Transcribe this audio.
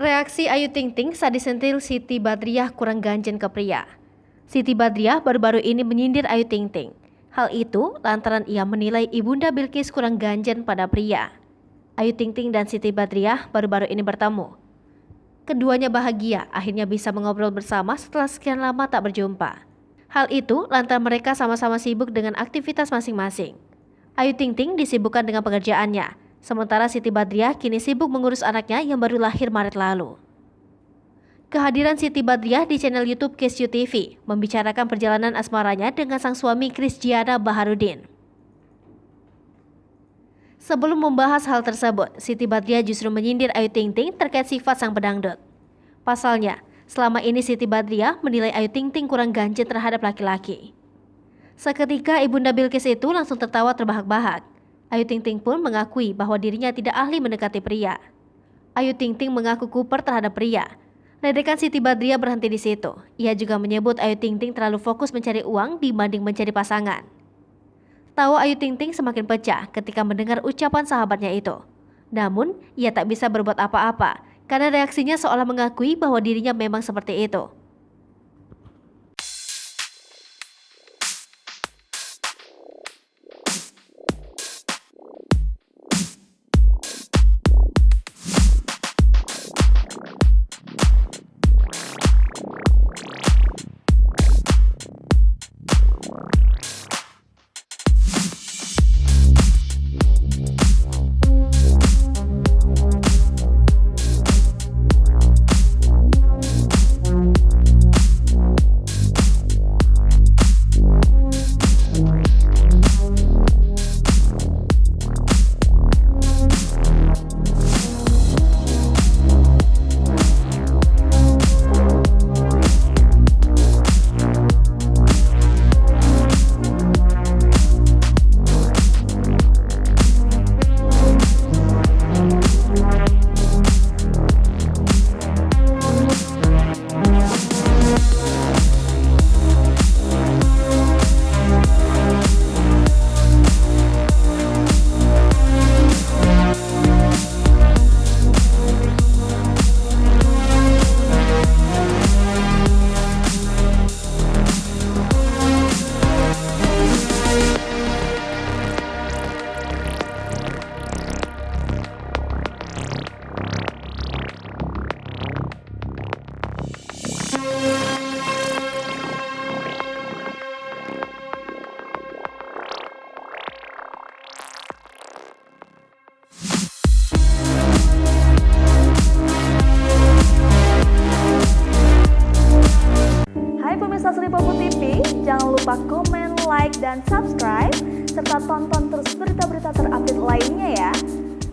Reaksi Ayu Ting Ting saat disentil Siti Badriah kurang ganjen ke pria. Siti Badriah baru-baru ini menyindir Ayu Ting Ting. Hal itu lantaran ia menilai Ibunda Bilqis kurang ganjen pada pria. Ayu Ting Ting dan Siti Badriah baru-baru ini bertemu. Keduanya bahagia akhirnya bisa mengobrol bersama setelah sekian lama tak berjumpa. Hal itu lantaran mereka sama-sama sibuk dengan aktivitas masing-masing. Ayu Ting Ting disibukkan dengan pekerjaannya, sementara Siti Badriah kini sibuk mengurus anaknya yang baru lahir Maret lalu. Kehadiran Siti Badriah di channel YouTube Kesyu TV membicarakan perjalanan asmaranya dengan sang suami Krisdiana Baharudin. Sebelum membahas hal tersebut, Siti Badriah justru menyindir Ayu Ting Ting terkait sifat sang pedangdut. Pasalnya, selama ini Siti Badriah menilai Ayu Ting Ting kurang ganjen terhadap laki-laki. Seketika Ibunda Bilqis itu langsung tertawa terbahak-bahak. Ayu Ting Ting pun mengakui bahwa dirinya tidak ahli mendekati pria. Ayu Ting Ting mengaku kuper terhadap pria. Ledekan Siti Badriah berhenti di situ. Ia juga menyebut Ayu Ting Ting terlalu fokus mencari uang dibanding mencari pasangan. Tawa Ayu Ting Ting semakin pecah ketika mendengar ucapan sahabatnya itu. Namun, ia tak bisa berbuat apa-apa karena reaksinya seolah mengakui bahwa dirinya memang seperti itu. Hai pemirsa Sri Popo TV, jangan lupa komen, like, dan subscribe, serta tonton terus berita-berita terupdate lainnya ya.